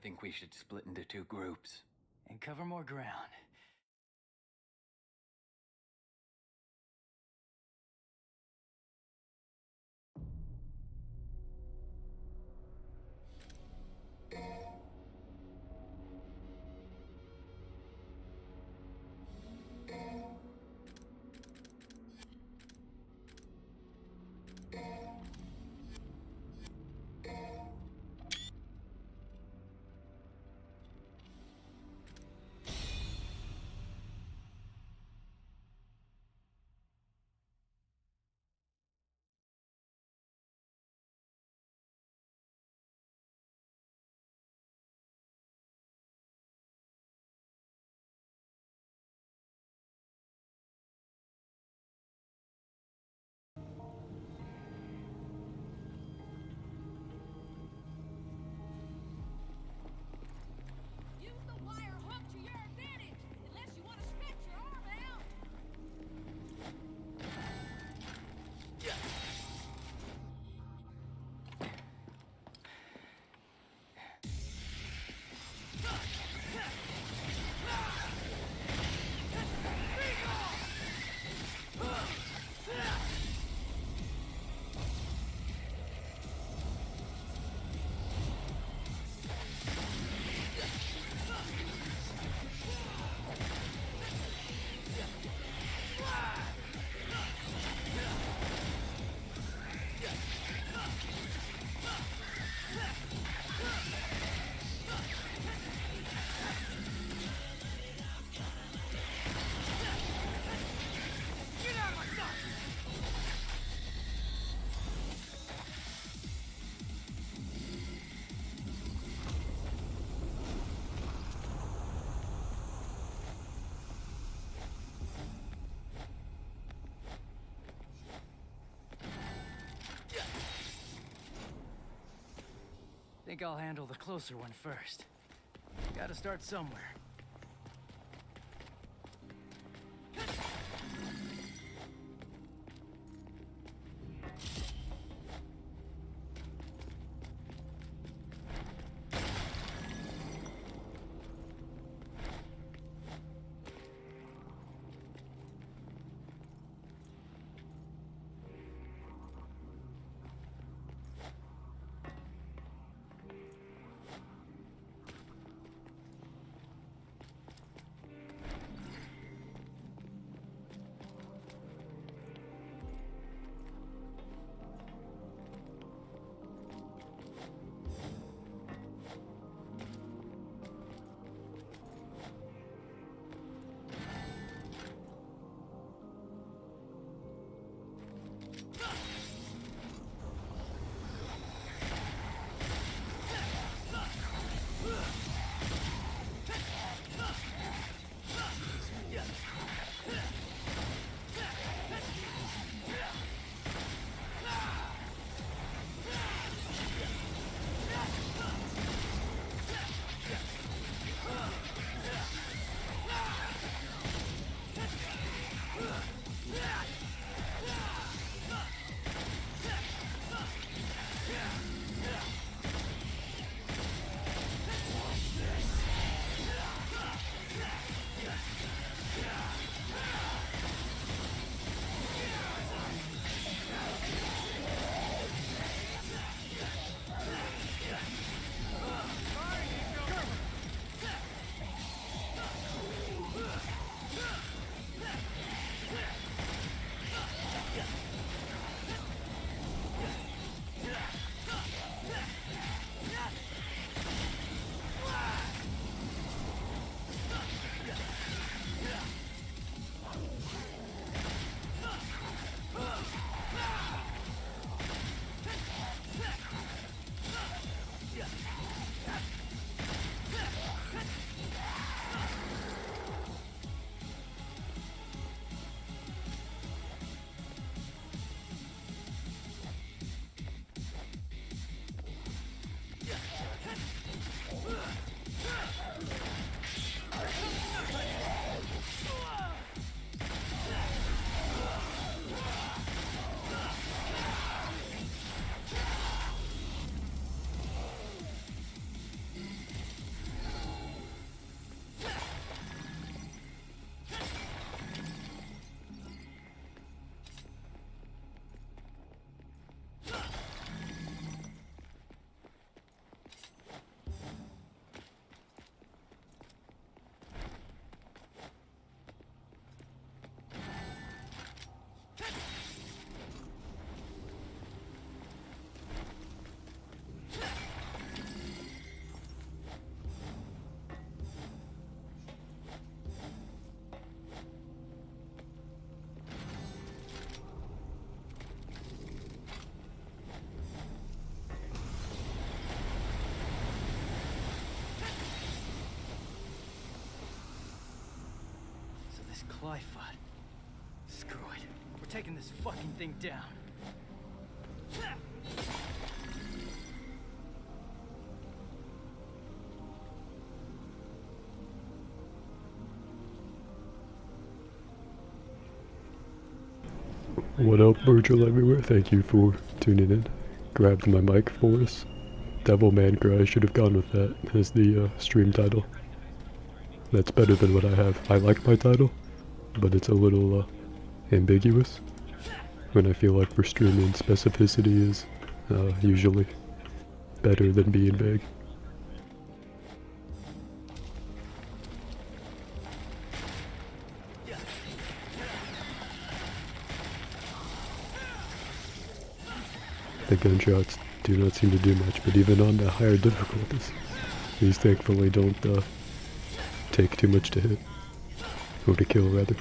think we should split into 2 groups and cover more ground. Use the wire hook to your advantage, unless you want to stretch your arm out. Think I'll handle the closer one first. Gotta start somewhere. this Clyfot. Screw it. We're taking this fucking thing down. What up, Virgil everywhere? Thank you for tuning in. Grabbed my mic for us. Devil Man Cry, I should have gone with that as the stream title. That's better than what I have. I like my title, but it's a little ambiguous. When I feel like for streaming, specificity is usually better than being vague. The gunshots do not seem to do much, but even on the higher difficulties, these thankfully don't take too much to hit, or to kill rather.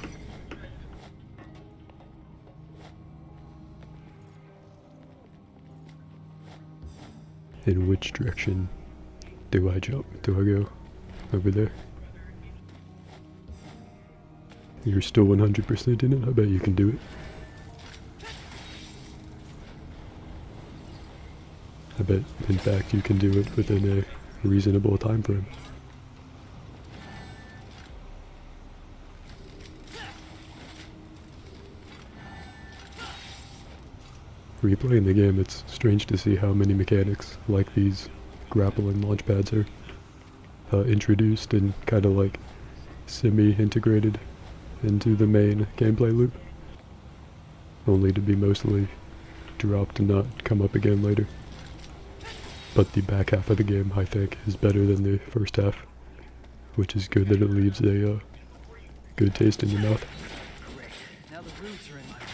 In which direction do I jump? Do I go over there? You're still 100% in it? I bet you can do it. I bet, in fact, you can do it within a reasonable time frame. Replaying the game, it's strange to see how many mechanics like these grappling launch pads are introduced and kind of like semi-integrated into the main gameplay loop, only to be mostly dropped and not come up again later. But the back half of the game, I think, is better than the first half, which is good that it leaves a good taste in your mouth. Great. Now the roots are in my way.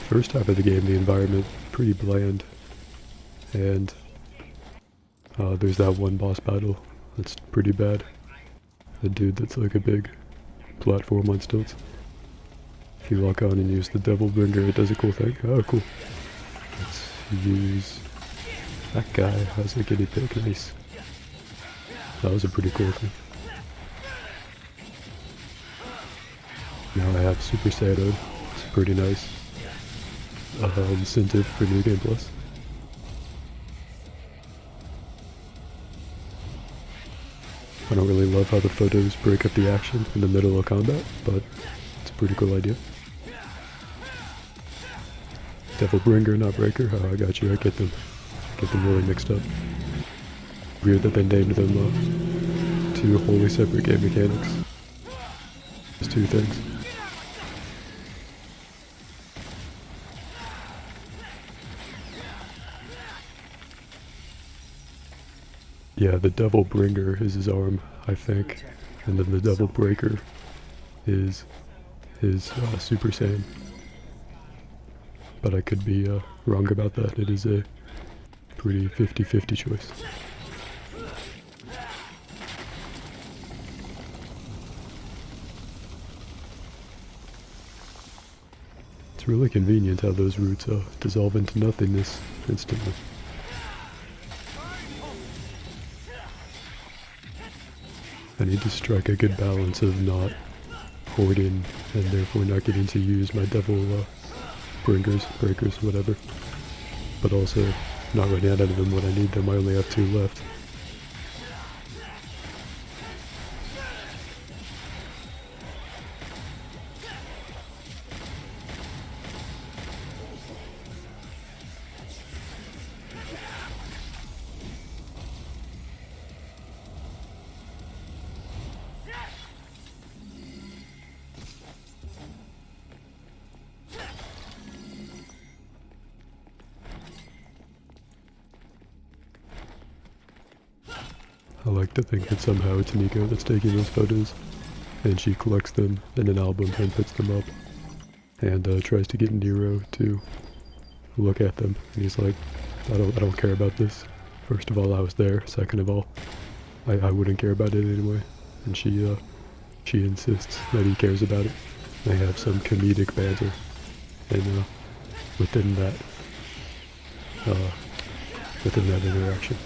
First half of the game, the environment pretty bland, and there's that one boss battle that's pretty bad. The dude that's like a big platform on stilts. If you lock on and use the Devil Bringer, it does a cool thing. Oh, cool. Let's use that guy as a guinea pig. Nice. That was a pretty cool thing. Now I have Super Saiyan. It's pretty nice. Incentive for New Game Plus. I don't really love how the photos break up the action in the middle of combat, but it's a pretty cool idea. Devil Bringer, not Breaker. Oh, I got you. I get them really mixed up. Weird that they named them two wholly separate game mechanics. There's two things. Yeah, the Devil Bringer is his arm, I think, and then the Devil Breaker is his Super Saiyan. But I could be wrong about that. It is a pretty 50-50 choice. It's really convenient how those roots dissolve into nothingness instantly. I need to strike a good balance of not hoarding and therefore not getting to use my Devil breakers, whatever, but also not running out of them when I need them. I only have 2 left. I like to think that somehow it's Nico that's taking those photos, and she collects them in an album and puts them up, and tries to get Nero to look at them, and he's like, I don't care about this. First of all, I was there. Second of all, I wouldn't care about it anyway. And she insists that he cares about it. They have some comedic banter, and within that interaction.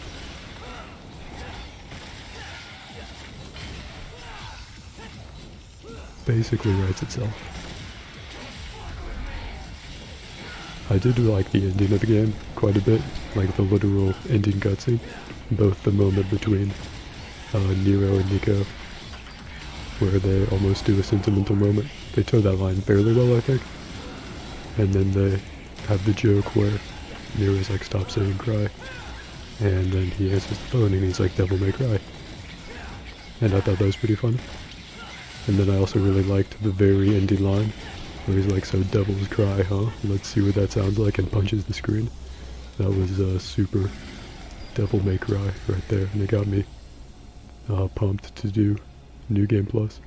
basically writes itself. I did like the ending of the game quite a bit, like the literal ending cutscene, both the moment between Nero and Nico, where they almost do a sentimental moment. They toe that line fairly well, I think. And then they have the joke where Nero's like, stop saying cry. And then he answers the phone and he's like, devil may cry. And I thought that was pretty funny. And then I also really liked the very ending line, where he's like, so devils cry, huh? Let's see what that sounds like, and punches the screen. That was super devil may cry right there, and it got me pumped to do New Game Plus.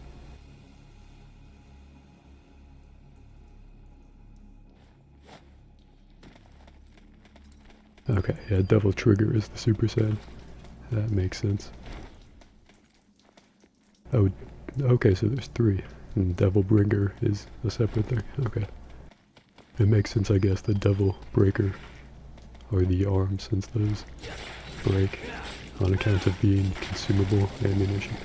Okay, yeah, Devil Trigger is the Super Saiyan. That makes sense. Oh, okay, so there's 3. And Devil Bringer is a separate thing. Okay. It makes sense, I guess, the Devil Breaker are the arms, since those break on account of being consumable ammunition.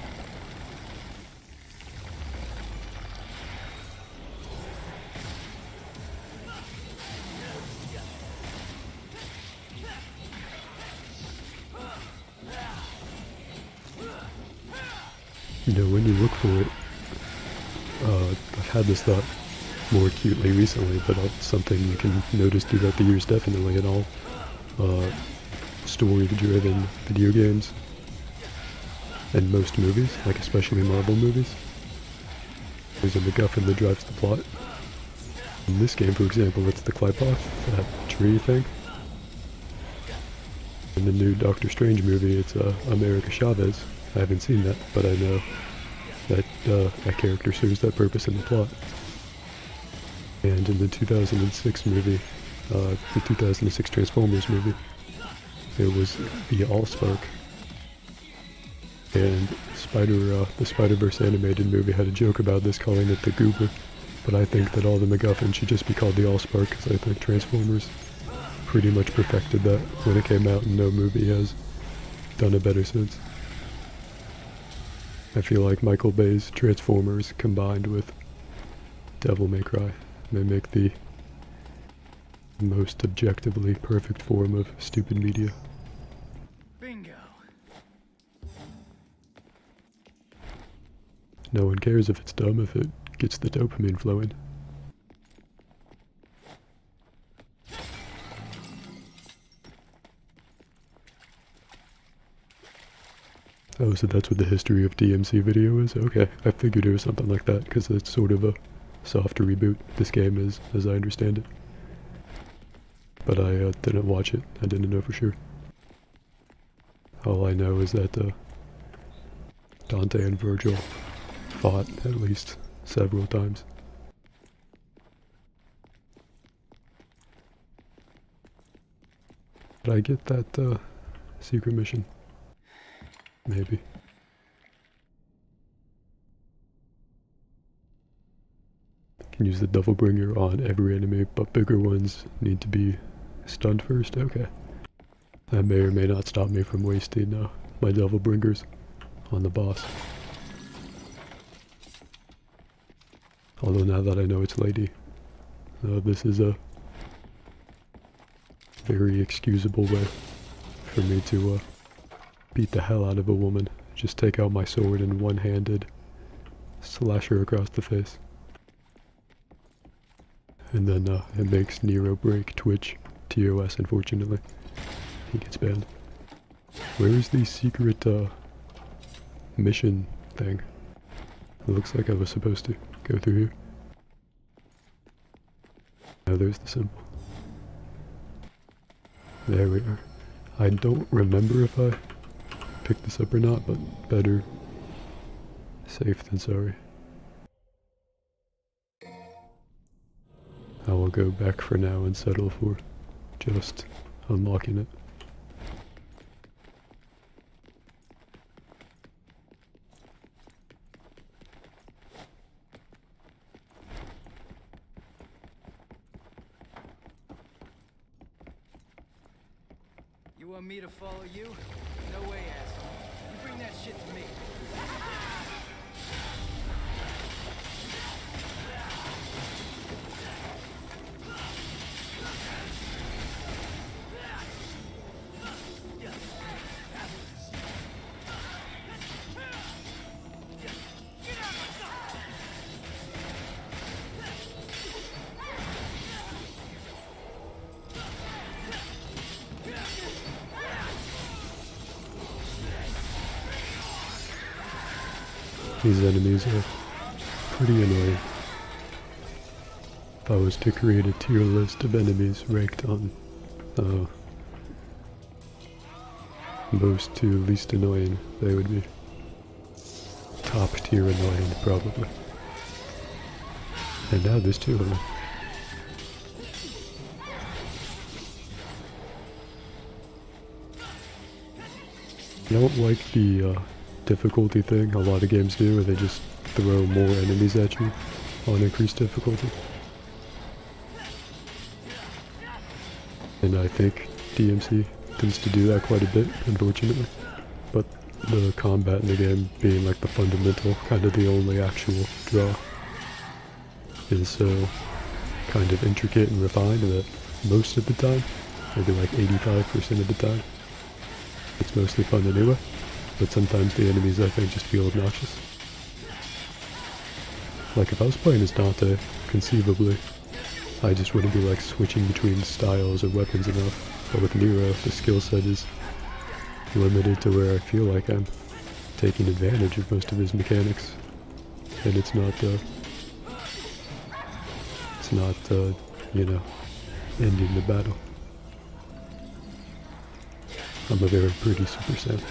You know, when you look for it, I've had this thought more acutely recently, but it's something you can notice throughout the years definitely in all story-driven video games and most movies, like especially Marvel movies. There's a MacGuffin that drives the plot. In this game, for example, it's the Qliphoth, that tree thing. In the new Doctor Strange movie, it's America Chavez. I haven't seen that, but I know that that character serves that purpose in the plot. And in the 2006 movie, the 2006 Transformers movie, it was the Allspark. And the Spider-Verse animated movie had a joke about this, calling it the Goober. But I think that all the MacGuffin should just be called the Allspark, because I think Transformers pretty much perfected that when it came out, and no movie has done it better since. I feel like Michael Bay's Transformers combined with Devil May Cry may make the most objectively perfect form of stupid media. Bingo. No one cares if it's dumb if it gets the dopamine flowing. Oh, so that's what the history of DMC video is? Okay, I figured it was something like that, because it's sort of a soft reboot, this game is, as I understand it. But I didn't watch it, I didn't know for sure. All I know is that Dante and Virgil fought at least several times. Did I get that secret mission? Maybe. Can use the Devil Bringer on every enemy, but bigger ones need to be stunned first? Okay. That may or may not stop me from wasting my Devil Bringers on the boss. Although now that I know it's Lady, this is a very excusable way for me to beat the hell out of a woman. Just take out my sword and one-handed slash her across the face. And then it makes Nero break Twitch TOS, unfortunately. He gets banned. Where is the secret mission thing? It looks like I was supposed to go through here. Now there's the symbol. There we are. I don't remember if I picked this up or not, but better safe than sorry. I will go back for now and settle for just unlocking it. You want me to follow you? No way, asshole. You bring that shit to me. These enemies are pretty annoying. If I was to create a tier list of enemies ranked on most to least annoying, they would be top tier annoying, probably. And now there's two of them. I don't like the difficulty thing a lot of games do, where they just throw more enemies at you on increased difficulty. And I think DMC tends to do that quite a bit, unfortunately. But the combat in the game being like the fundamental, kind of the only actual draw, is so kind of intricate and refined that most of the time, maybe like 85% of the time, it's mostly fun anyway, but sometimes the enemies I think just feel obnoxious. Like if I was playing as Dante, conceivably, I just wouldn't be like switching between styles or weapons enough, but with Nero, the skill set is limited to where I feel like I'm taking advantage of most of his mechanics, and it's not, you know, ending the battle. I'm a very pretty Super Saiyan.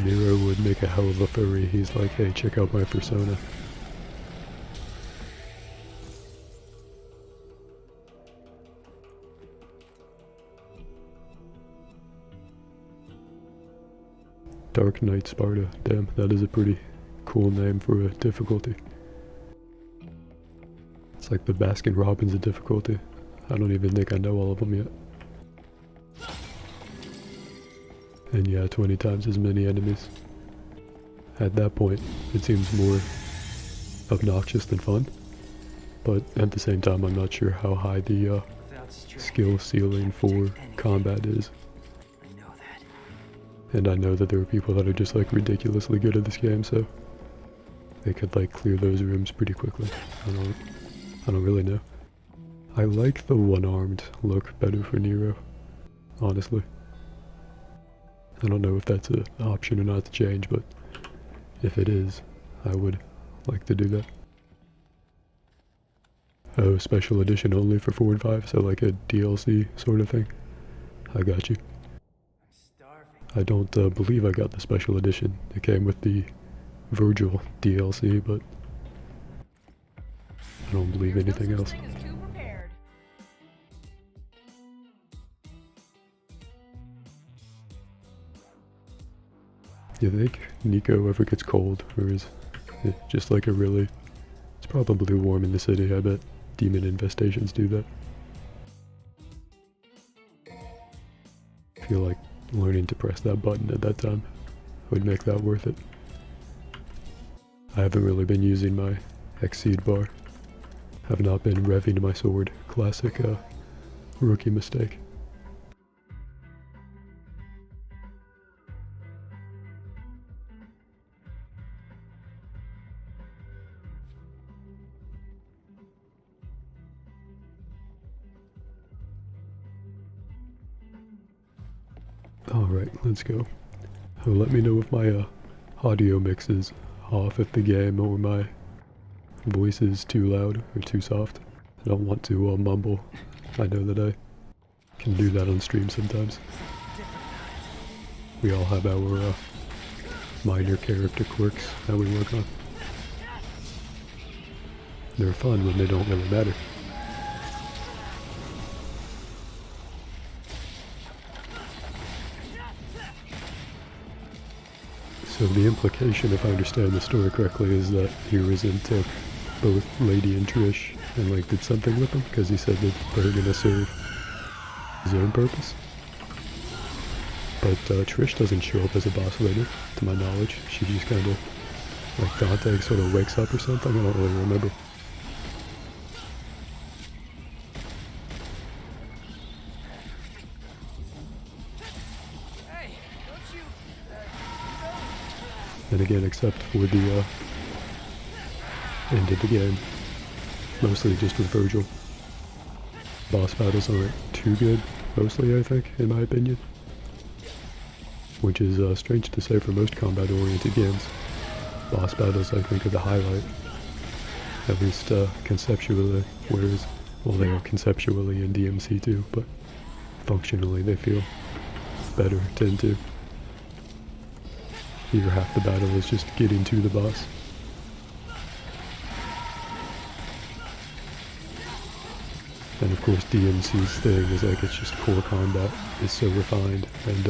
Nero would make a hell of a furry. He's like, hey, check out my persona. Dark Knight Sparta. Damn, that is a pretty cool name for a difficulty. It's like the Baskin Robbins of difficulty. I don't even think I know all of them yet. And yeah, 20 times as many enemies. At that point, it seems more obnoxious than fun. But at the same time, I'm not sure how high the skill ceiling for combat is. I know that. And I know that there are people that are just like ridiculously good at this game, so they could like clear those rooms pretty quickly. I don't really know. I like the one-armed look better for Nero, honestly. I don't know if that's an option or not to change, but if it is, I would like to do that. Oh, special edition only for 4 and 5, so like a DLC sort of thing. I got you. I'm starving. I don't believe I got the special edition. It came with the Virgil DLC, but I don't believe anything else. You think Nico ever gets cold, or is it just like a really... It's probably warm in the city, I bet demon infestations do that. I feel like learning to press that button at that time would make that worth it. I haven't really been using my Exceed bar. Have not been revving my sword. Classic rookie mistake. Alright, let's go. Oh, let me know if my audio mix is off at the game or my voice is too loud or too soft. I don't want to mumble. I know that I can do that on stream sometimes. We all have our minor character quirks that we work on. They're fun when they don't really matter. So the implication, if I understand the story correctly, is that Hiruzen took both Lady and Trish and like did something with them because he said that they're gonna serve his own purpose. But Trish doesn't show up as a boss later, to my knowledge. She just kind of, like Dante sort of wakes up or something, I don't really remember. Hey, don't you... And again, except for the end of the game, mostly just with Virgil. Boss battles aren't too good, mostly, I think, in my opinion. Which is strange to say for most combat-oriented games. Boss battles, I think, are the highlight. At least conceptually, whereas, well, they are conceptually in DMC too, but functionally they feel better, tend to. Here half the battle is just getting to the boss. And of course DMC's thing is like it's just core combat is so refined and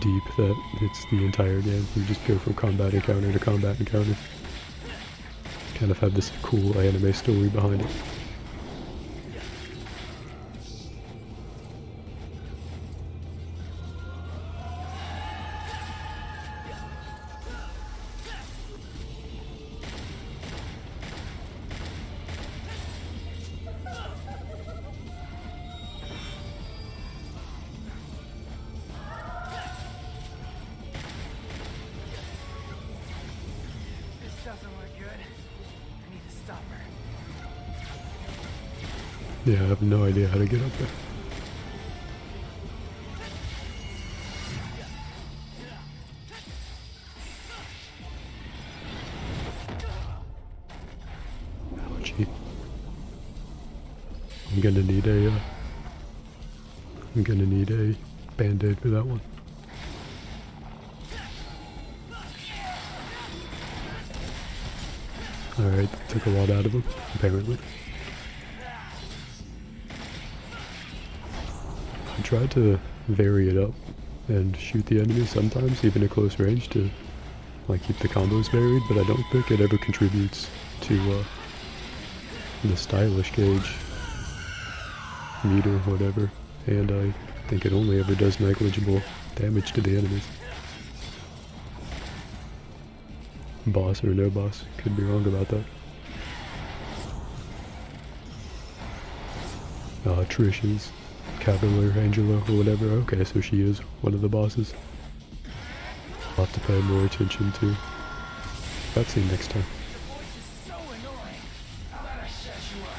deep that it's the entire game. You just go from combat encounter to combat encounter. Kind of have this cool anime story behind it. This doesn't look good. I need to stop her. Yeah, I have no idea how to get up there. Ouchie. I'm gonna need a band-aid for that one. Alright, took a lot out of him, apparently. I tried to vary it up and shoot the enemy sometimes, even at close range, to like keep the combos varied, but I don't think it ever contributes to the stylish gauge meter, whatever, and I think it only ever does negligible damage to the enemies. Boss or no boss, could be wrong about that. Trish's Cavalier Angela or whatever, okay, so she is one of the bosses. I'll have to pay more attention to that scene next time. Your voice is so annoying. How about I shut you up?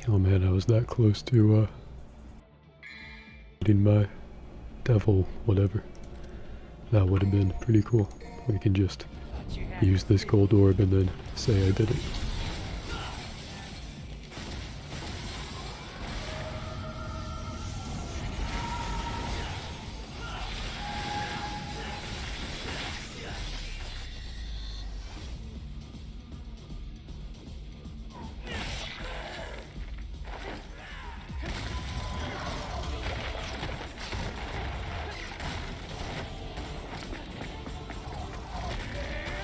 Oh man, I was that close to getting my devil, whatever. That would have been pretty cool. We can just Thought you had use this gold orb and then say I did it.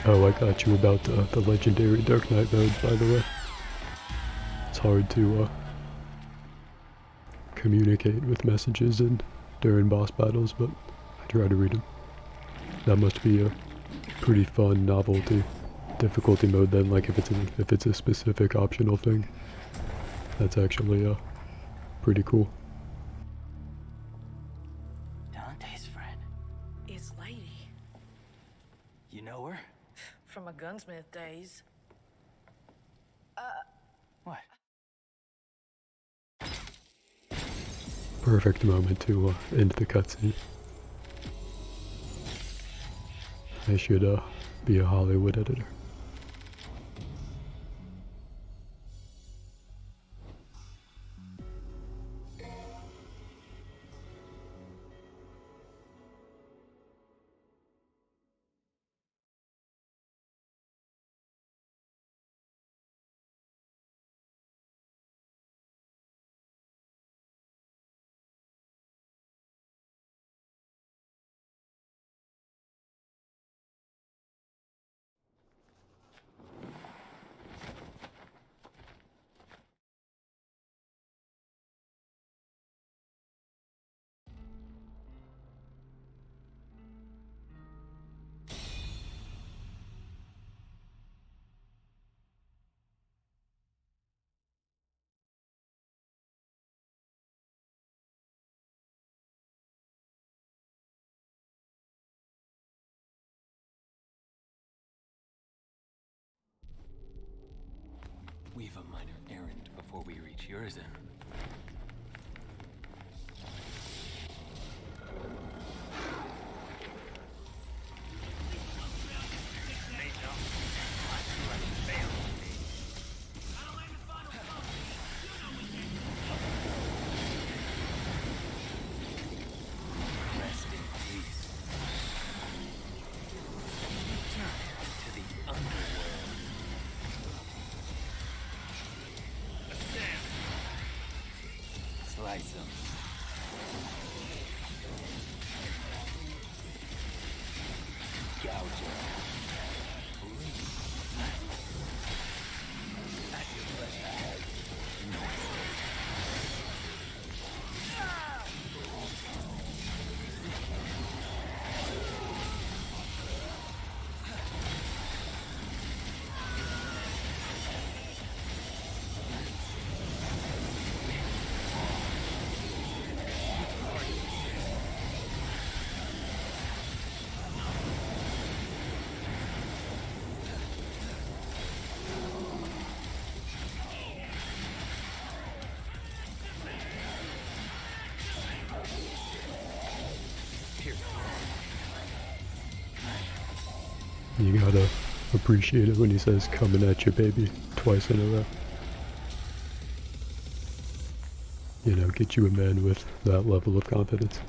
Oh, I got you about the legendary Dark Knight mode, by the way. It's hard to communicate with messages during boss battles, but I try to read them. That must be a pretty fun novelty difficulty mode then, like if it's a specific optional thing. That's actually pretty cool. Dante's friend. It's Lady You know her? from my gunsmith days. What? Perfect moment to end the cutscene. I should be a Hollywood editor. We've a minor errand before we reach Urizen. Rest in peace. Return to the underworld. Slice him. Gouge him. Bleed. At your pleasure. You gotta appreciate it when he says coming at you, baby, twice in a row. You know, get you a man with that level of confidence.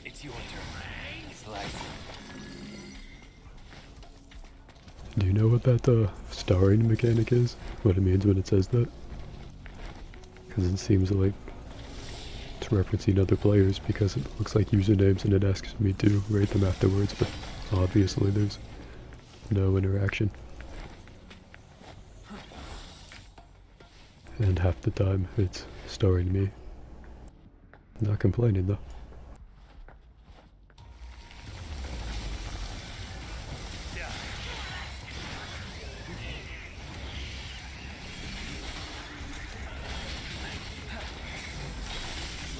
It's your turn. Slice him. Do you know what that starring mechanic is? What it means when it says that? Because it seems like it's referencing other players because it looks like usernames and it asks me to rate them afterwards, but obviously there's no interaction. And half the time it's starring me. Not complaining though.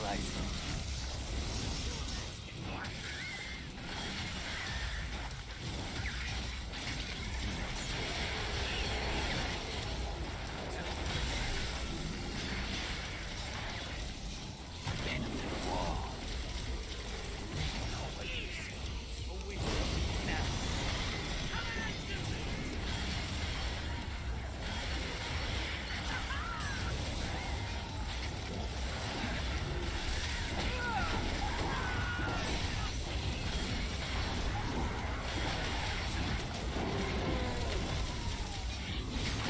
Slice him. Pin him to the wall.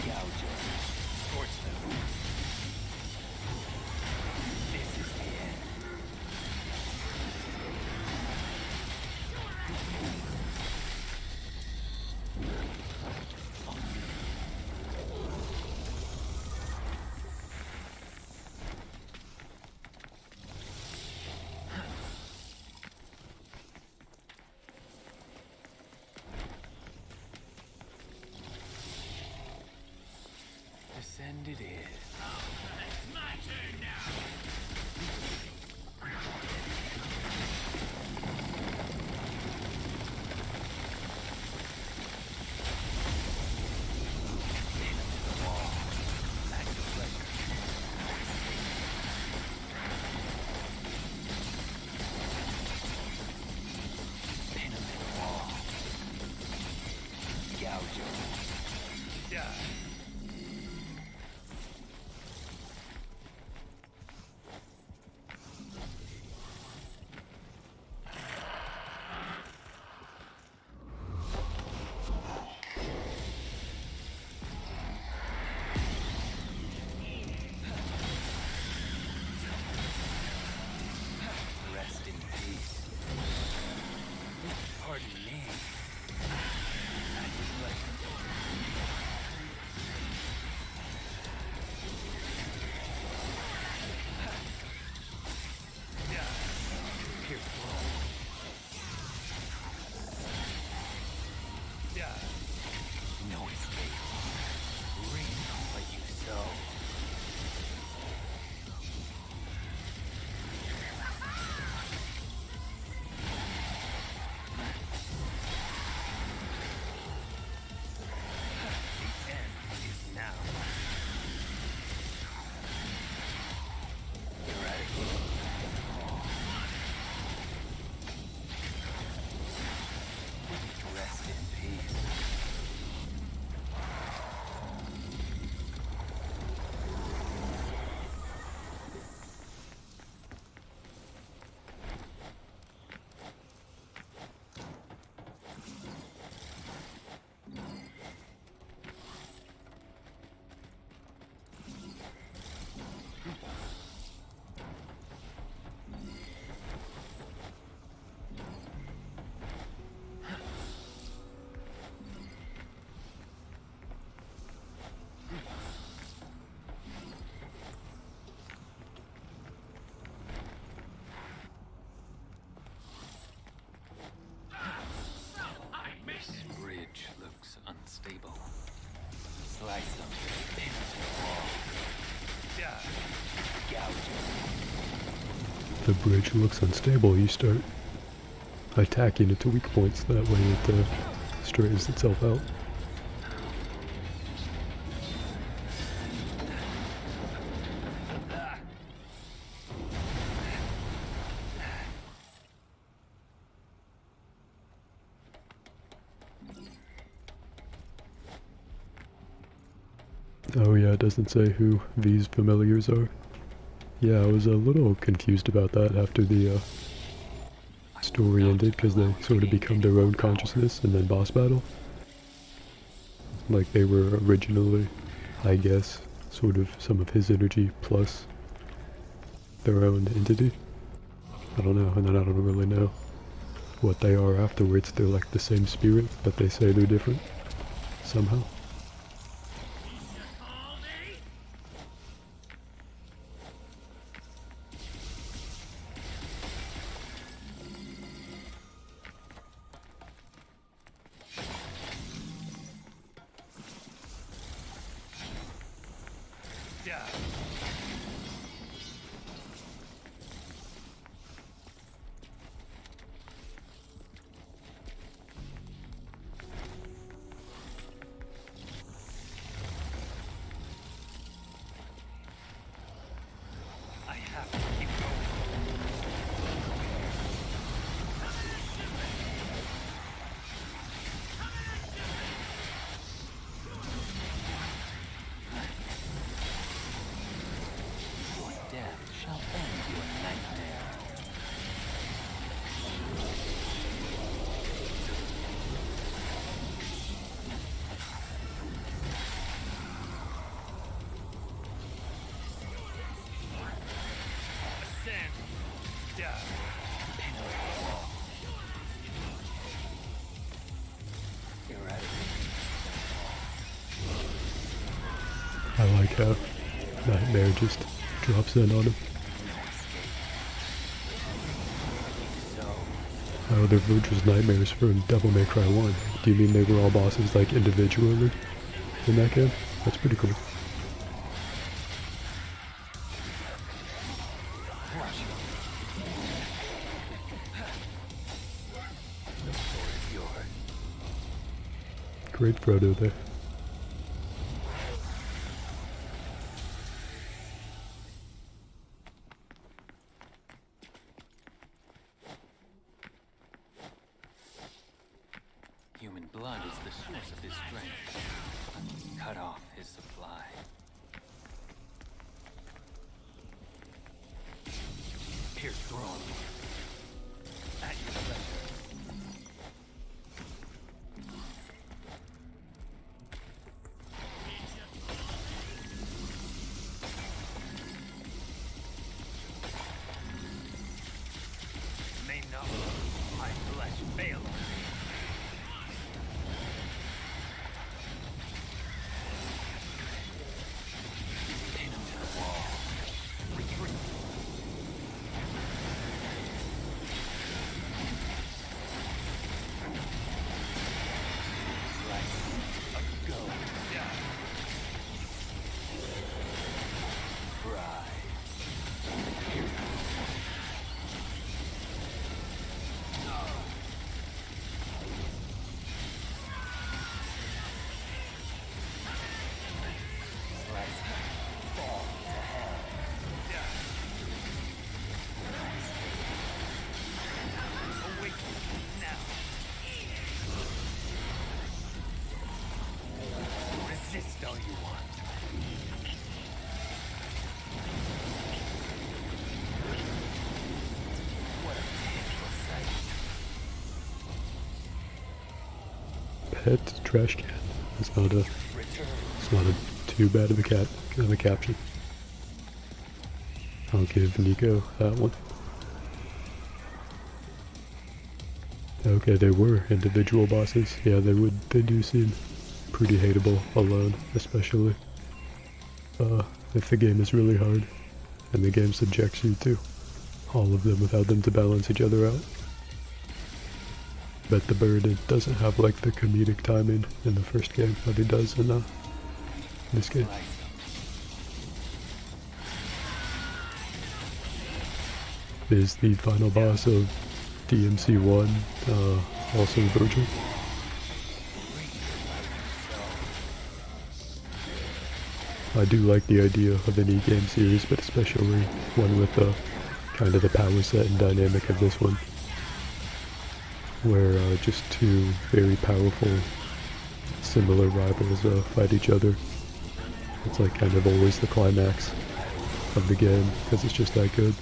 Gouge him. Scorch them. This is the end. Descend it is. It's my turn now. Pin him to the wall. At your pleasure. Pin him to the wall. Gouge him. Die. Rest in peace. Pardon me. At your pleasure. the bridge looks unstable, you start attacking it to weak points. That way it straightens itself out. Oh yeah, it doesn't say who these familiars are. Yeah, I was a little confused about that after the story ended, because they sort of become their own consciousness and then boss battle. Like they were originally, I guess, sort of some of his energy plus their own entity. I don't know, and then I don't really know what they are afterwards. They're like the same spirit, but they say they're different somehow. I like how Nightmare just drops in on him. Oh, they're Virtuous Nightmares from Devil May Cry 1. Do you mean they were all bosses like individually in that game? That's pretty cool. Great Frodo there. Human blood is the source of his strength. Cut off his supply. Pierce throne. At your pleasure. May not my flesh fail on me. Resist all you want. What a painful sight. Pet trash can. It's not a too bad of a caption. I'll give Nico that one. Okay, they were individual bosses. Yeah, they do seem pretty hateable alone, especially if the game is really hard and the game subjects you to all of them without them to balance each other out. Bet the bird, it doesn't have like the comedic timing in the first game that it does in this game. is the final boss of DMC1, also Virgil. I do like the idea of an e-game series, but especially one with kind of the power set and dynamic of this one, where just two very powerful, similar rivals fight each other. It's like kind of always the climax of the game, because it's just that good.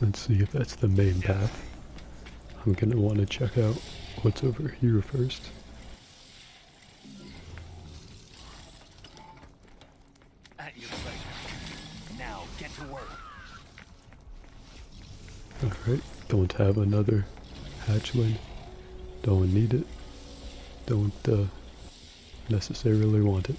Let's see if that's the main path. I'm gonna want to check out what's over here first. At your pleasure. Now get to work. Alright, don't have another hatchling. Don't need it. Don't necessarily want it.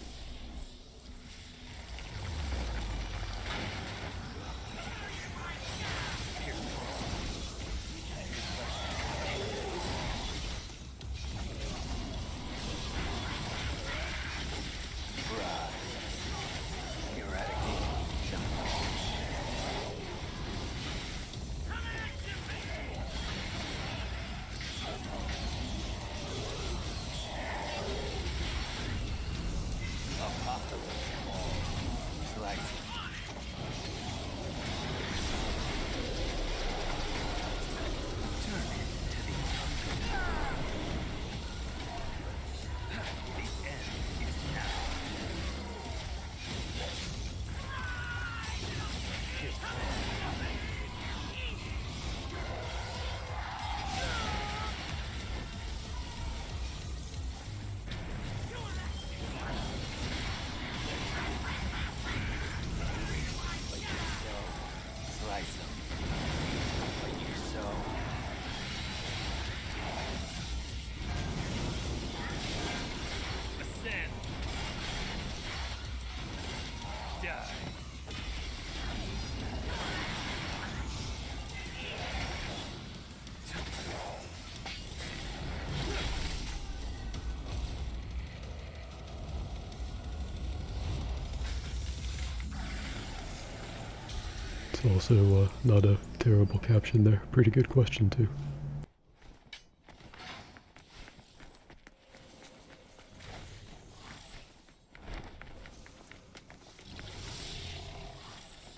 It's also not a terrible caption there. Pretty good question too.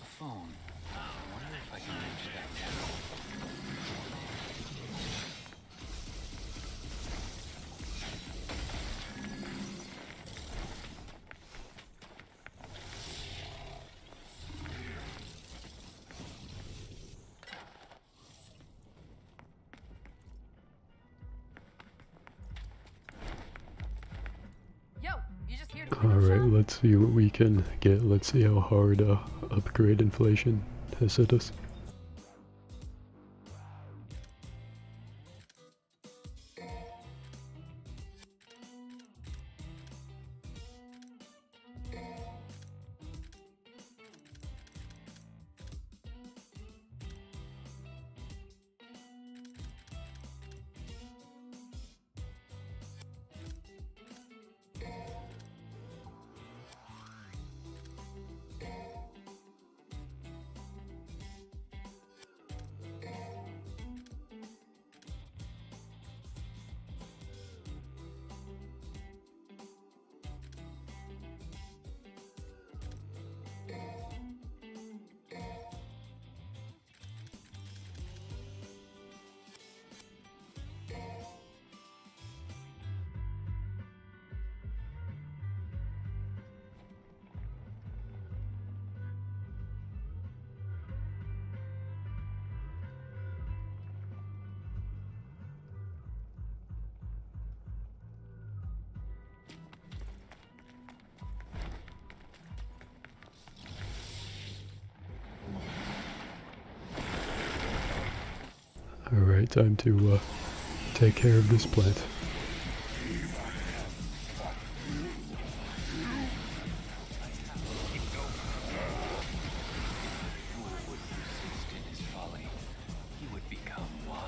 A phone. I wonder if I can reach that now. Yo, you just here to clean up Alright, shop? let's see what we can get. Let's see how hard upgrade inflation has hit us. Alright, time to take care of this plant. Would persist in his folly. He would become wise.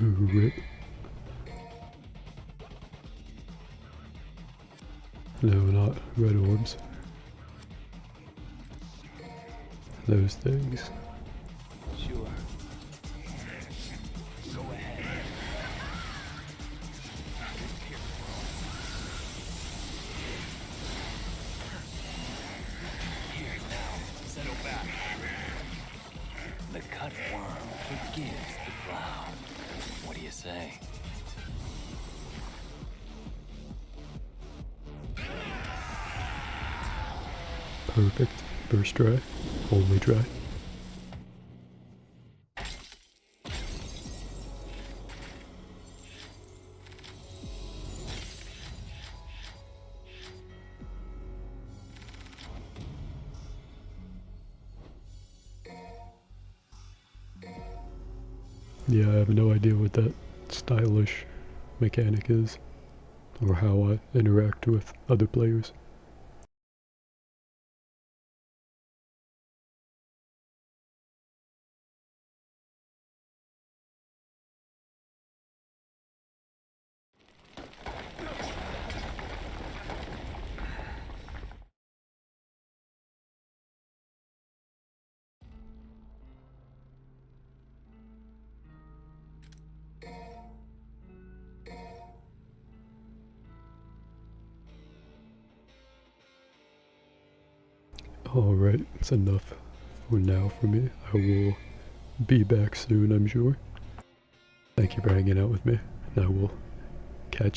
Ooh, rip. No, not red orbs. Those things. Sure. Go ahead. Here now, settle back. The cut worm forgives the clown. What do you say? Perfect. First try. Only try. Yeah, I have no idea what that stylish mechanic is, or how I interact with other players. Alright, it's enough for now for me. I will be back soon, I'm sure. Thank you for hanging out with me, and I will catch you.